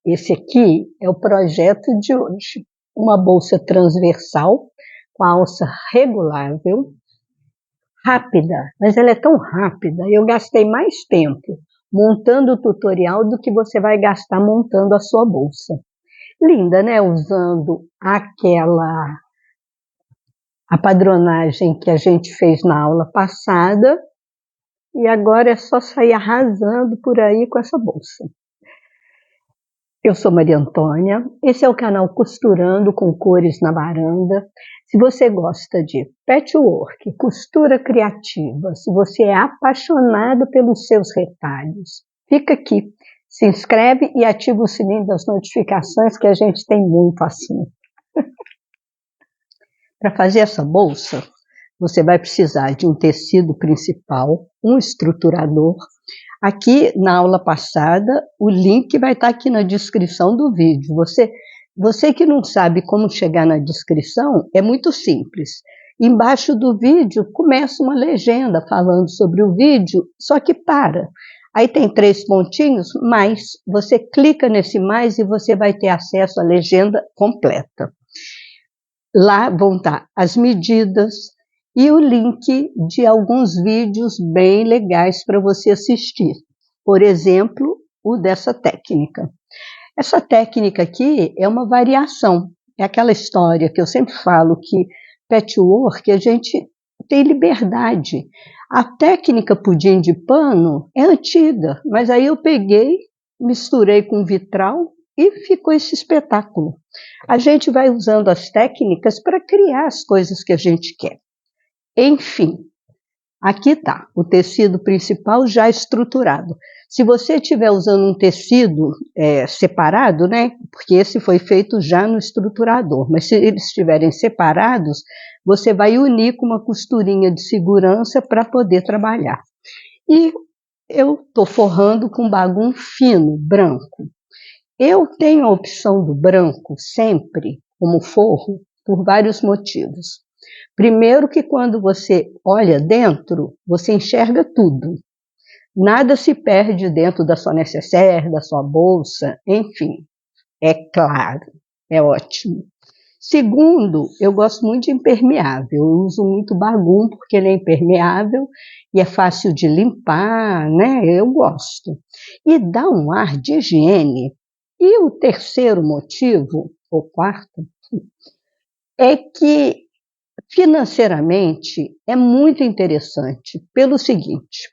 Esse aqui é o projeto de hoje. Uma bolsa transversal com a alça regulável, rápida, mas ela é tão rápida, eu gastei mais tempo montando o tutorial do que você vai gastar montando a sua bolsa. Linda, né? Usando a padronagem que a gente fez na aula passada, e agora é só sair arrasando por aí com essa bolsa. Eu sou Maria Antônia, esse é o canal Costurando com Cores na Varanda. Se você gosta de patchwork, costura criativa, se você é apaixonado pelos seus retalhos, fica aqui, se inscreve e ativa o sininho das notificações que a gente tem muito assim. Para fazer essa bolsa, você vai precisar de um tecido principal, um estruturador. Aqui na aula passada, o link vai estar aqui na descrição do vídeo. Você que não sabe como chegar na descrição, é muito simples. Embaixo do vídeo começa uma legenda falando sobre o vídeo, só que para. Aí tem 3 pontinhos, mais. Você clica nesse mais e você vai ter acesso à legenda completa. Lá vão estar as medidas e o link de alguns vídeos bem legais para você assistir. Por exemplo, o dessa técnica. Essa técnica aqui é uma variação. É aquela história que eu sempre falo que patchwork a gente tem liberdade. A técnica pudim de pano é antiga, mas aí eu peguei, misturei com vitral e ficou esse espetáculo. A gente vai usando as técnicas para criar as coisas que a gente quer. Enfim, aqui está o tecido principal já estruturado. Se você estiver usando um tecido separado, né, porque esse foi feito já no estruturador, mas se eles estiverem separados, você vai unir com uma costurinha de segurança para poder trabalhar. E eu estou forrando com bagum fino, branco. Eu tenho a opção do branco sempre como forro por vários motivos. Primeiro que quando você olha dentro, você enxerga tudo. Nada se perde dentro da sua nécessaire, da sua bolsa, enfim, é claro, é ótimo. Segundo, eu gosto muito de impermeável, eu uso muito bagum porque ele é impermeável e é fácil de limpar, né? Eu gosto. E dá um ar de higiene. E o terceiro motivo, ou quarto, é que financeiramente é muito interessante pelo seguinte: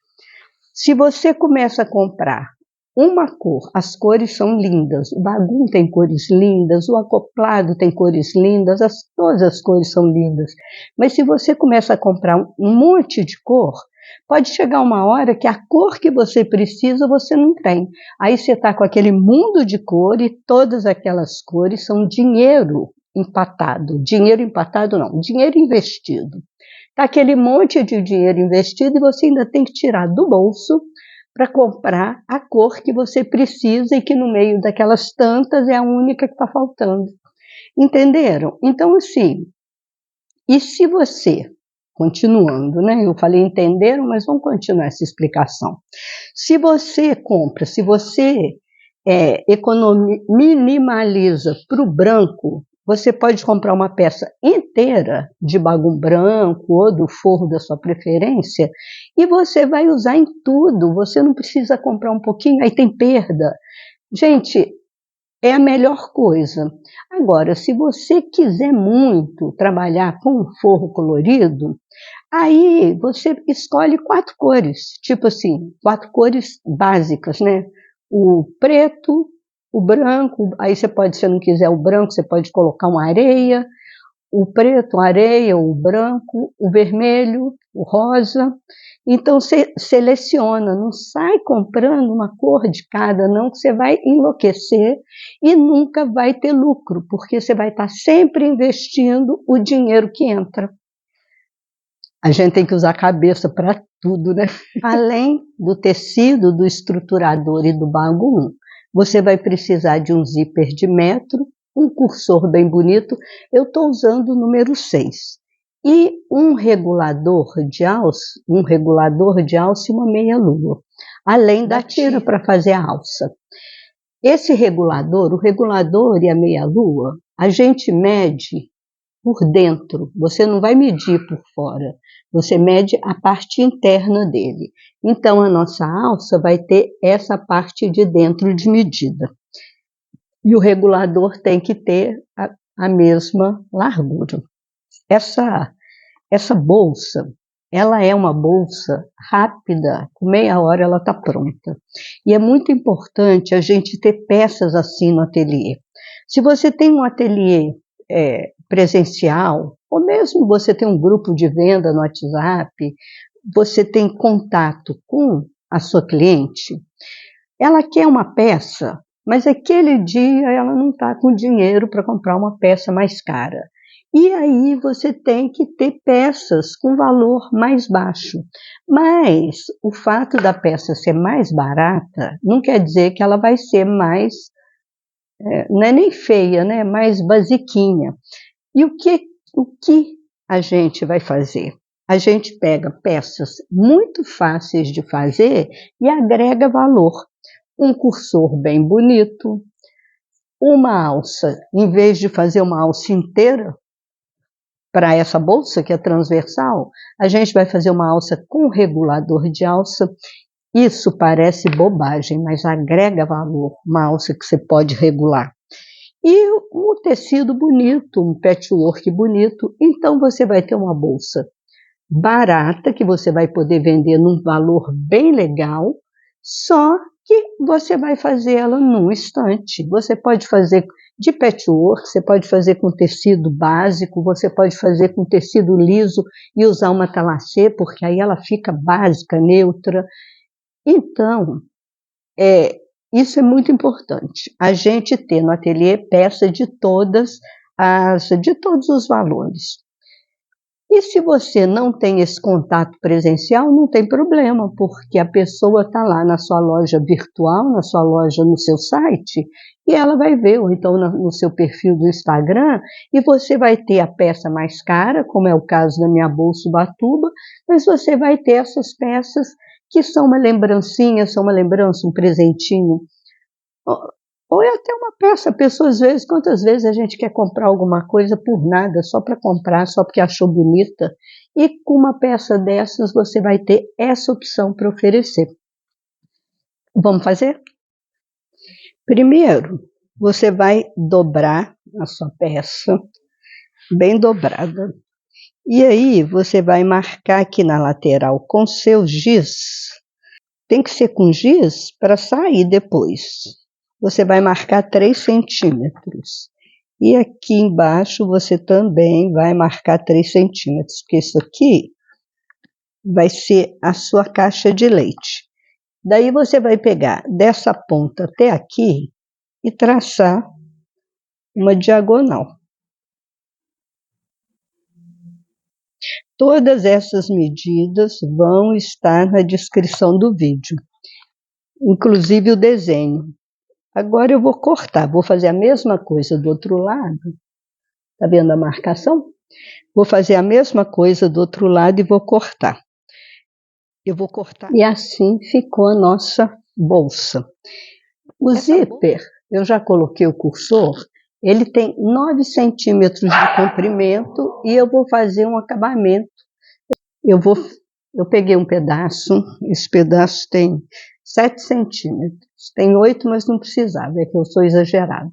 se você começa a comprar uma cor, as cores são lindas, o bagum tem cores lindas, o acoplado tem cores lindas, todas as cores são lindas, mas se você começa a comprar um monte de cor, pode chegar uma hora que a cor que você precisa você não tem. Aí você está com aquele mundo de cor e todas aquelas cores são dinheiro empatado não, dinheiro investido. Está aquele monte de dinheiro investido e você ainda tem que tirar do bolso para comprar a cor que você precisa e que no meio daquelas tantas é a única que está faltando. Entenderam? Então, assim, e se você, continuando, né? Eu falei entenderam, mas vamos continuar essa explicação. Se você compra, se você minimaliza para o branco, você pode comprar uma peça inteira de bagum branco ou do forro da sua preferência e você vai usar em tudo, você não precisa comprar um pouquinho, aí tem perda. Gente, é a melhor coisa. Agora, se você quiser muito trabalhar com um forro colorido, aí você escolhe 4 cores, tipo assim, 4 cores básicas, né? O preto, o branco, aí você pode, se não quiser o branco, você pode colocar uma areia, o preto, a areia, o branco, o vermelho, o rosa. Então você seleciona, não sai comprando uma cor de cada, não, que você vai enlouquecer e nunca vai ter lucro, porque você vai estar sempre investindo o dinheiro que entra. A gente tem que usar a cabeça para tudo, né? Além do tecido, do estruturador e do bagum, você vai precisar de um zíper de metro, um cursor bem bonito, eu estou usando o número 6, e um regulador de alça e uma meia-lua, além da tira para fazer a alça. Esse regulador, o regulador e a meia-lua, a gente mede por dentro, você não vai medir por fora, você mede a parte interna dele. Então, a nossa alça vai ter essa parte de dentro de medida. E o regulador tem que ter a mesma largura. Essa bolsa, ela é uma bolsa rápida, com meia hora ela está pronta. E é muito importante a gente ter peças assim no ateliê. Se você tem um ateliê presencial, ou mesmo você tem um grupo de venda no WhatsApp, você tem contato com a sua cliente, ela quer uma peça, mas aquele dia ela não está com dinheiro para comprar uma peça mais cara. E aí você tem que ter peças com valor mais baixo. Mas o fato da peça ser mais barata não quer dizer que ela vai ser mais, não é nem feia, né? Mais basiquinha. E o que a gente vai fazer? A gente pega peças muito fáceis de fazer e agrega valor. Um cursor bem bonito, uma alça, em vez de fazer uma alça inteira para essa bolsa que é transversal, a gente vai fazer uma alça com regulador de alça. Isso parece bobagem, mas agrega valor, uma alça que você pode regular. E um tecido bonito, um patchwork bonito, então você vai ter uma bolsa barata, que você vai poder vender num valor bem legal, só que você vai fazer ela num instante. Você pode fazer de patchwork, você pode fazer com tecido básico, você pode fazer com tecido liso e usar uma talachê, porque aí ela fica básica, neutra. Então, isso é muito importante, a gente ter no ateliê peça de todos os valores. E se você não tem esse contato presencial, não tem problema, porque a pessoa está lá na sua loja virtual, na sua loja, no seu site, e ela vai ver, ou então no seu perfil do Instagram, e você vai ter a peça mais cara, como é o caso da minha bolsa Ubatuba, mas você vai ter essas peças que são uma lembrancinha, são uma lembrança, um presentinho. Ou é até uma peça. A pessoa, às vezes, quantas vezes a gente quer comprar alguma coisa por nada, só para comprar, só porque achou bonita. E com uma peça dessas, você vai ter essa opção para oferecer. Vamos fazer? Primeiro, você vai dobrar a sua peça, bem dobrada. E aí, você vai marcar aqui na lateral com seu giz. Tem que ser com giz para sair depois. Você vai marcar 3 centímetros. E aqui embaixo você também vai marcar 3 centímetros, porque isso aqui vai ser a sua caixa de leite. Daí você vai pegar dessa ponta até aqui e traçar uma diagonal. Todas essas medidas vão estar na descrição do vídeo, inclusive o desenho. Agora eu vou cortar, vou fazer a mesma coisa do outro lado. Tá vendo a marcação? Vou fazer a mesma coisa do outro lado e vou cortar. Eu vou cortar. E assim ficou a nossa bolsa. O zíper, eu já coloquei o cursor, ele tem 9 centímetros de comprimento e eu vou fazer um acabamento. Eu peguei um pedaço, esse pedaço tem 7 centímetros. Tem 8, mas não precisava, é que eu sou exagerada.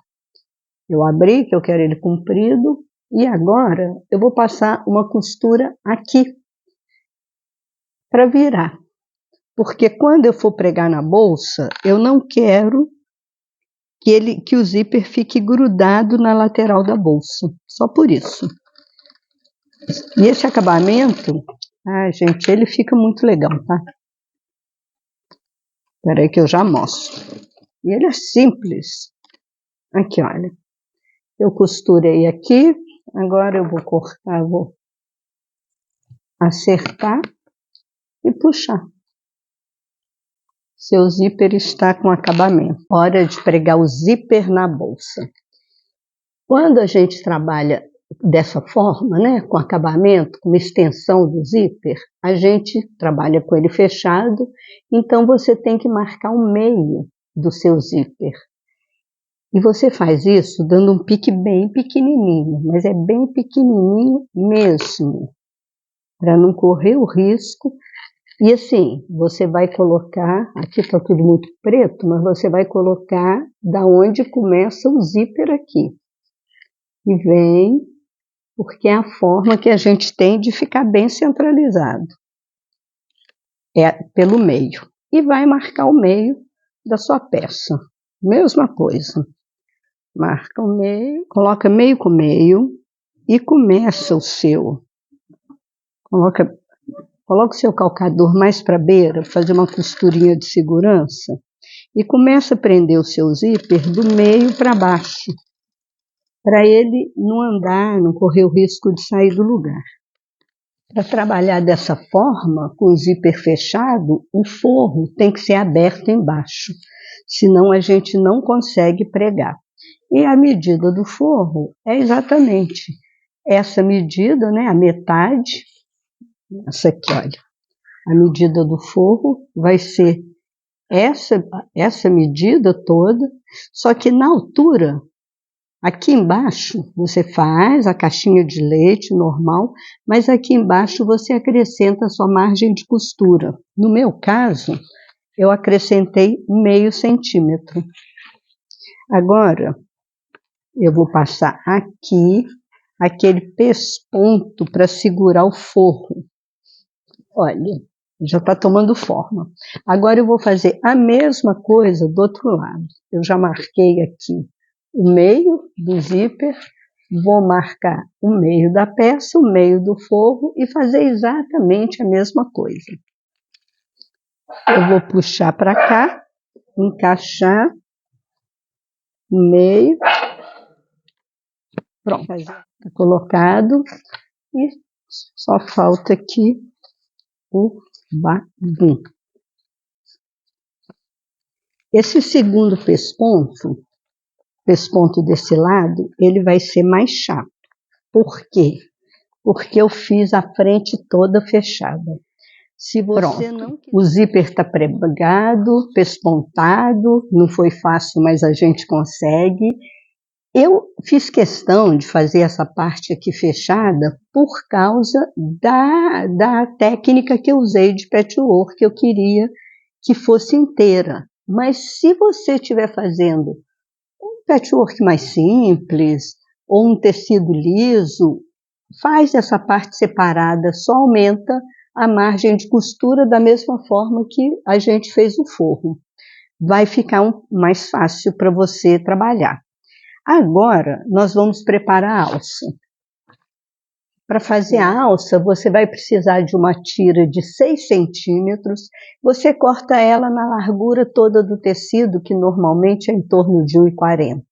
Eu abri, que eu quero ele comprido, e agora eu vou passar uma costura aqui para virar. Porque quando eu for pregar na bolsa, eu não quero que o zíper fique grudado na lateral da bolsa. Só por isso. E esse acabamento, gente, ele fica muito legal, tá? Espera aí que eu já mostro. E ele é simples. Aqui, olha. Eu costurei aqui, agora eu vou cortar, vou acertar e puxar. Seu zíper está com acabamento. Hora de pregar o zíper na bolsa. Quando a gente trabalha dessa forma, né, com acabamento, com extensão do zíper, a gente trabalha com ele fechado, então você tem que marcar o meio do seu zíper. E você faz isso dando um pique bem pequenininho, mas é bem pequenininho mesmo, para não correr o risco. E assim, você vai colocar, aqui está tudo muito preto, mas você vai colocar da onde começa o zíper aqui. E vem, porque é a forma que a gente tem de ficar bem centralizado. É pelo meio. E vai marcar o meio da sua peça. Mesma coisa. Marca o meio, coloca meio com meio e começa o seu. Coloca o seu calcador mais para a beira, fazer uma costurinha de segurança e começa a prender o seu zíper do meio para baixo, para ele não andar, não correr o risco de sair do lugar. Para trabalhar dessa forma, com o zíper fechado, o forro tem que ser aberto embaixo, senão a gente não consegue pregar. E a medida do forro é exatamente essa medida, né, a metade, essa aqui, olha. A medida do forro vai ser essa medida toda, só que na altura, aqui embaixo, você faz a caixinha de leite normal, mas aqui embaixo você acrescenta a sua margem de costura. No meu caso, eu acrescentei meio centímetro. Agora, eu vou passar aqui aquele pesponto para segurar o forro. Olha, já está tomando forma. Agora eu vou fazer a mesma coisa do outro lado. Eu já marquei aqui o meio do zíper, vou marcar o meio da peça, o meio do forro e fazer exatamente a mesma coisa. Eu vou puxar para cá, encaixar o meio, pronto, está colocado e só falta aqui o babum. Esse segundo pesponto desse lado, ele vai ser mais chato. Por quê? Porque eu fiz a frente toda fechada. Se você não... O zíper está pregado, pespontado, não foi fácil, mas a gente consegue. Eu fiz questão de fazer essa parte aqui fechada por causa da técnica que eu usei de patchwork, que eu queria que fosse inteira. Mas se você estiver fazendo um patchwork mais simples, ou um tecido liso, faz essa parte separada, só aumenta a margem de costura da mesma forma que a gente fez o forro. Vai ficar mais fácil para você trabalhar. Agora, nós vamos preparar a alça. Para fazer a alça, você vai precisar de uma tira de 6 centímetros. Você corta ela na largura toda do tecido, que normalmente é em torno de 1,40.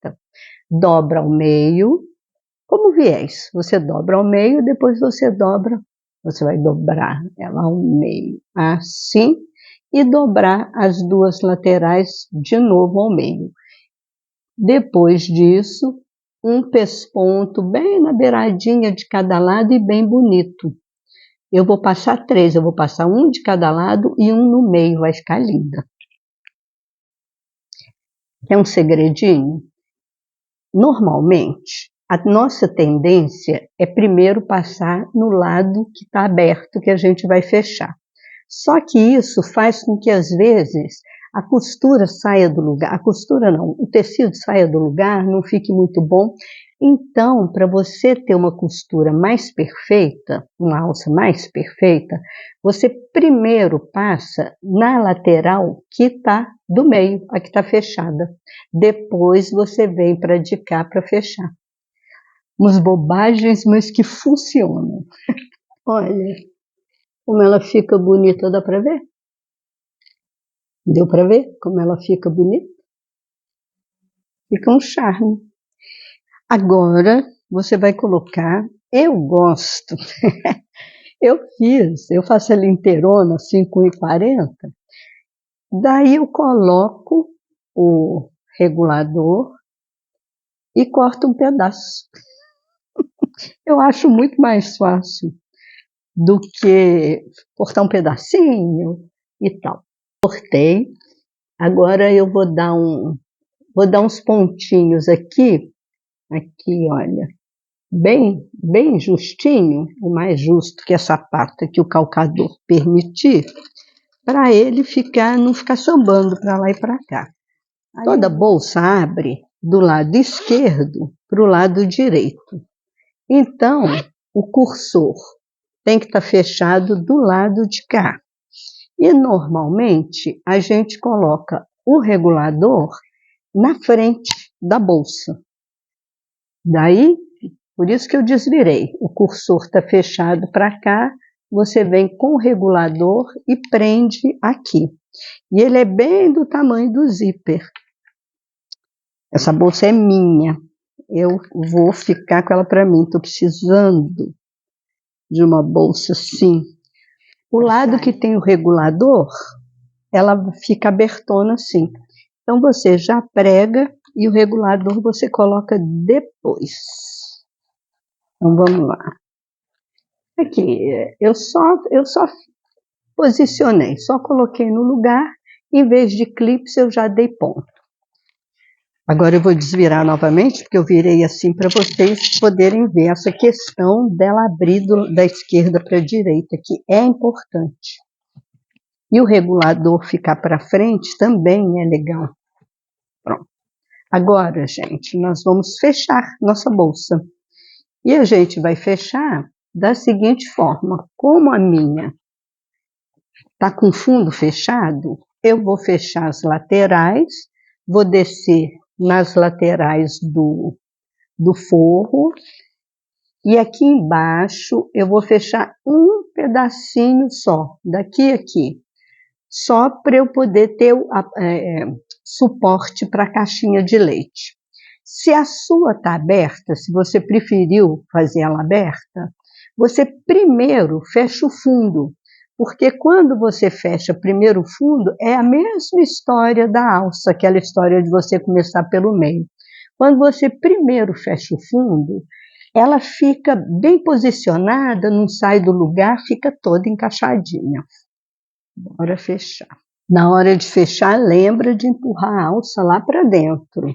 Dobra ao meio, como viés. Você dobra ao meio, depois você vai dobrar ela ao meio, assim, e dobrar as duas laterais de novo ao meio. Depois disso, um pesponto bem na beiradinha de cada lado e bem bonito. Eu vou passar 3, eu vou passar um de cada lado e um no meio, vai ficar linda. Quer um segredinho? Normalmente, a nossa tendência é primeiro passar no lado que está aberto, que a gente vai fechar. Só que isso faz com que, às vezes, a costura saia do lugar, a costura não, o tecido saia do lugar, não fique muito bom. Então, para você ter uma costura mais perfeita, uma alça mais perfeita, você primeiro passa na lateral que está do meio, a que está fechada. Depois você vem para de cá para fechar. Umas bobagens, mas que funcionam. Olha como ela fica bonita, dá para ver? Deu para ver como ela fica bonita? Fica um charme. Agora, você vai colocar, eu gosto, eu faço ela inteirona, 5,40, daí eu coloco o regulador e corto um pedaço. Eu acho muito mais fácil do que cortar um pedacinho e tal. Cortei, agora eu vou dar Vou dar uns pontinhos aqui, olha, bem justinho, o mais justo que essa pata que o calcador permitir, para ele não ficar sambando para lá e para cá. Toda bolsa abre do lado esquerdo para o lado direito. Então, o cursor tem que estar fechado do lado de cá. E, normalmente, a gente coloca o regulador na frente da bolsa. Daí, por isso que eu desvirei. O cursor está fechado para cá, você vem com o regulador e prende aqui. E ele é bem do tamanho do zíper. Essa bolsa é minha. Eu vou ficar com ela para mim. Estou precisando de uma bolsa assim. O lado que tem o regulador, ela fica abertona assim. Então, você já prega e o regulador você coloca depois. Então, vamos lá. Aqui, eu só posicionei, só coloquei no lugar. Em vez de clips, eu já dei ponto. Agora eu vou desvirar novamente, porque eu virei assim para vocês poderem ver essa questão dela abrir da esquerda para a direita, que é importante. E o regulador ficar para frente também é legal. Pronto. Agora, gente, nós vamos fechar nossa bolsa. E a gente vai fechar da seguinte forma. Como a minha está com fundo fechado, eu vou fechar as laterais, vou descer nas laterais do forro, e aqui embaixo eu vou fechar um pedacinho só, daqui a aqui, só para eu poder ter suporte para a caixinha de leite. Se a sua está aberta, se você preferiu fazer ela aberta, você primeiro fecha o fundo, porque quando você fecha primeiro o fundo, é a mesma história da alça, aquela história de você começar pelo meio. Quando você primeiro fecha o fundo, ela fica bem posicionada, não sai do lugar, fica toda encaixadinha. Bora fechar. Na hora de fechar, lembra de empurrar a alça lá para dentro.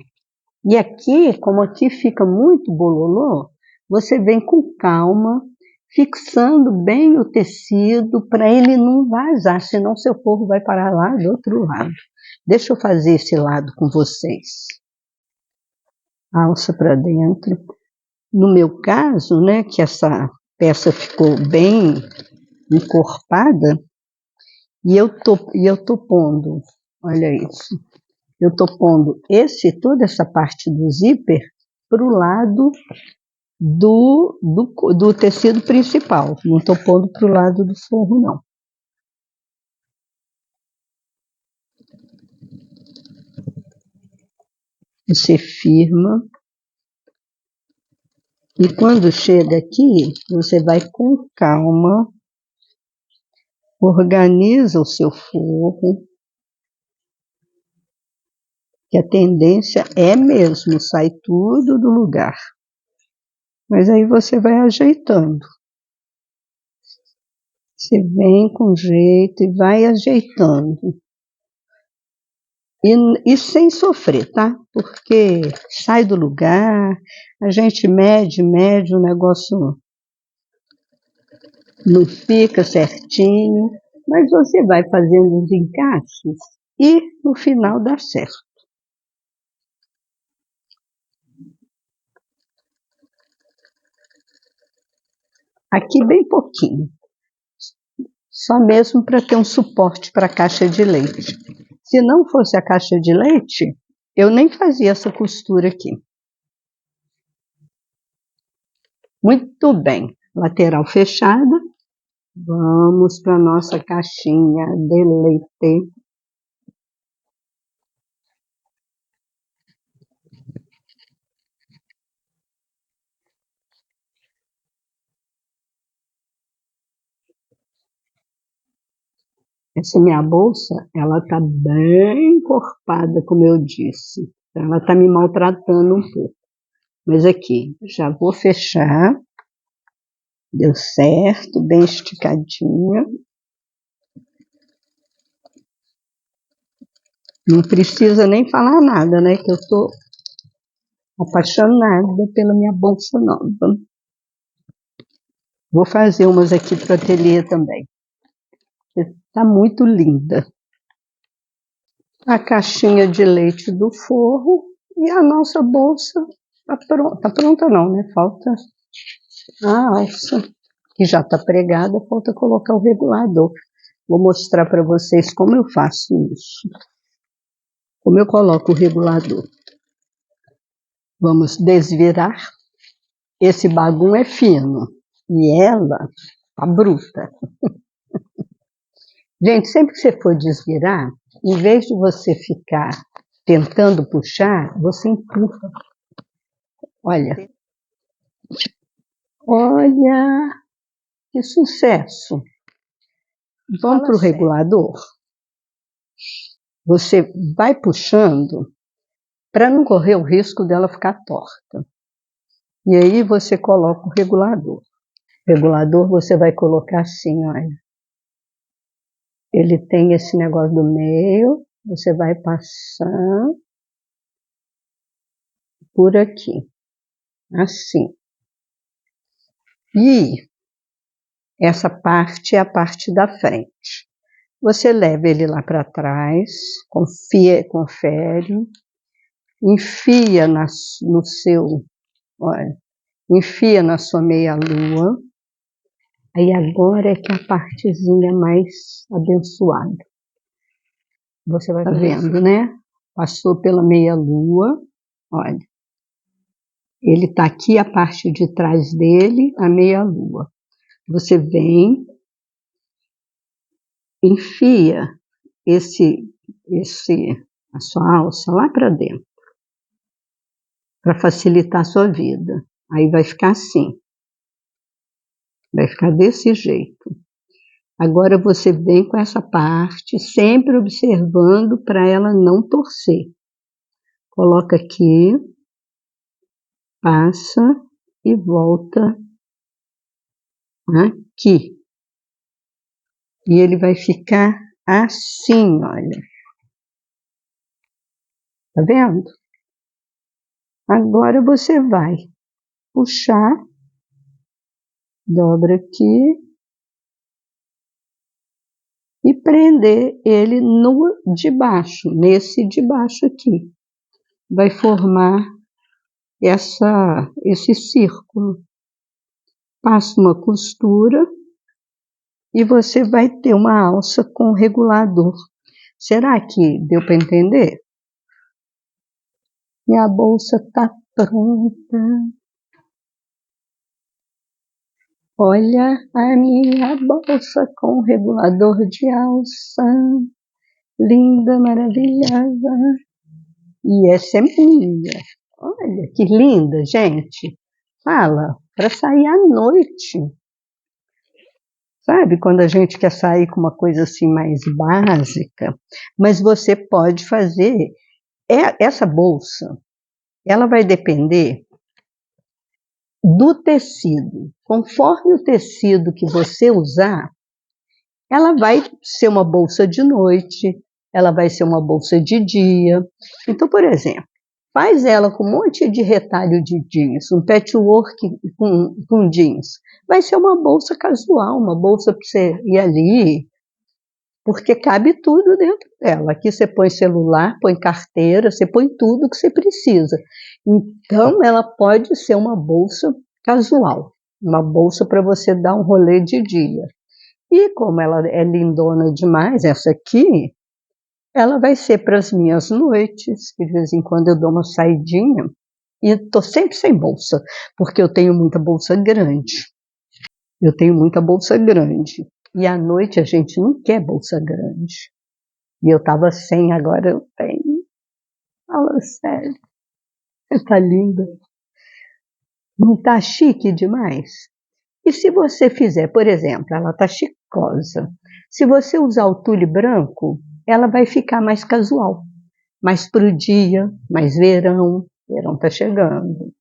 E aqui, como aqui fica muito bololô, você vem com calma, fixando bem o tecido para ele não vazar, senão seu forro vai parar lá do outro lado. Deixa eu fazer esse lado com vocês. Alça para dentro. No meu caso, né, que essa peça ficou bem encorpada, e eu tô pondo, olha isso, eu tô pondo toda essa parte do zíper para o lado do tecido principal, não estou pondo para o lado do forro, não. Você firma. E quando chega aqui, você vai com calma, organiza o seu forro, que a tendência é mesmo sair tudo do lugar. Mas aí você vai ajeitando. Você vem com jeito e vai ajeitando. E sem sofrer, tá? Porque sai do lugar, a gente mede, o negócio não fica certinho, mas você vai fazendo os encaixes e no final dá certo. Aqui bem pouquinho, só mesmo para ter um suporte para a caixa de leite. Se não fosse a caixa de leite, eu nem fazia essa costura aqui. Muito bem, lateral fechada. Vamos para a nossa caixinha de leite. Essa minha bolsa, ela tá bem encorpada, como eu disse. Ela tá me maltratando um pouco. Mas aqui, já vou fechar. Deu certo, bem esticadinha. Não precisa nem falar nada, né? Que eu tô apaixonada pela minha bolsa nova. Vou fazer umas aqui para o ateliê também. Está muito linda. A caixinha de leite do forro e a nossa bolsa está pronta. Tá pronta não, né? Falta a alça, que já está pregada, falta colocar o regulador. Vou mostrar para vocês como eu faço isso. Como eu coloco o regulador. Vamos desvirar. Esse bagulho é fino e ela tá bruta. Gente, sempre que você for desvirar, em vez de você ficar tentando puxar, você empurra. Olha. Olha, que sucesso. Vamos para o regulador? Você vai puxando para não correr o risco dela ficar torta. E aí você coloca o regulador. O regulador você vai colocar assim, olha. Ele tem esse negócio do meio, você vai passar por aqui, assim. E essa parte é a parte da frente. Você leva ele lá para trás, confere, enfia no seu, olha, enfia na sua meia-lua. Aí agora é que a partezinha mais abençoada. Você vai vendo, né? Passou pela meia-lua, olha. Ele está aqui, a parte de trás dele, a meia-lua. Você vem, enfia a sua alça lá para dentro, para facilitar a sua vida. Aí vai ficar assim. Vai ficar desse jeito. Agora você vem com essa parte, sempre observando para ela não torcer. Coloca aqui, passa e volta aqui. E ele vai ficar assim, olha. Tá vendo? Agora você vai puxar, dobra aqui e prender ele no de baixo, nesse de baixo aqui. Vai formar esse círculo. Passa uma costura e você vai ter uma alça com regulador. Será que deu para entender? Minha bolsa está pronta. Olha a minha bolsa com regulador de alça. Linda, maravilhosa. E essa é minha. Olha que linda, gente. Fala, para sair à noite. Sabe, quando a gente quer sair com uma coisa assim mais básica, mas você pode fazer. Essa bolsa, ela vai depender do tecido. Conforme o tecido que você usar, ela vai ser uma bolsa de noite, ela vai ser uma bolsa de dia. Então, por exemplo, faz ela com um monte de retalho de jeans, um patchwork com jeans. Vai ser uma bolsa casual, uma bolsa para você ir ali, porque cabe tudo dentro dela. Aqui você põe celular, põe carteira, você põe tudo que você precisa. Então, ela pode ser uma bolsa casual, uma bolsa para você dar um rolê de dia. E como ela é lindona demais, essa aqui, ela vai ser para as minhas noites, que de vez em quando eu dou uma saidinha, e estou sempre sem bolsa, porque eu tenho muita bolsa grande. Eu tenho muita bolsa grande. E à noite a gente não quer bolsa grande. E eu estava sem, agora eu tenho. Fala sério. Tá linda. Não tá chique demais? E se você fizer, por exemplo, ela tá chicosa. Se você usar o tule branco, ela vai ficar mais casual. Mais pro dia, mais verão. Verão tá chegando.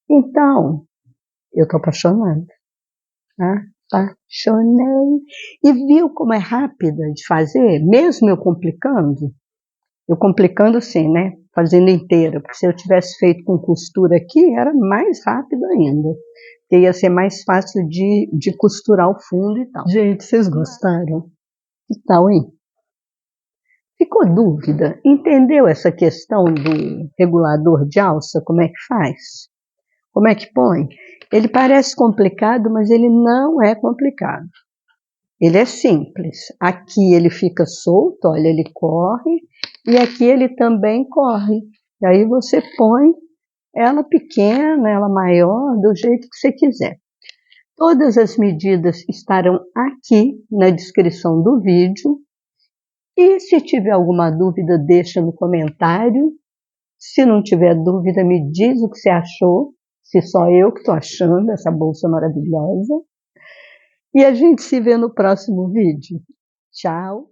Então, eu tô apaixonada. Apaixonei. E viu como é rápida de fazer, mesmo eu complicando? Eu complicando assim, né? Fazendo inteira, porque se eu tivesse feito com costura aqui, era mais rápido ainda. Porque ia ser mais fácil de costurar o fundo e tal. Gente, vocês gostaram? Que tal, hein? Ficou dúvida? Entendeu essa questão do regulador de alça? Como é que faz? Como é que põe? Ele parece complicado, mas ele não é complicado. Ele é simples. Aqui ele fica solto, olha, ele corre, e aqui ele também corre. E aí você põe ela pequena, ela maior, do jeito que você quiser. Todas as medidas estarão aqui na descrição do vídeo. E se tiver alguma dúvida, deixa no comentário. Se não tiver dúvida, me diz o que você achou, se só eu que estou achando essa bolsa maravilhosa. E a gente se vê no próximo vídeo. Tchau!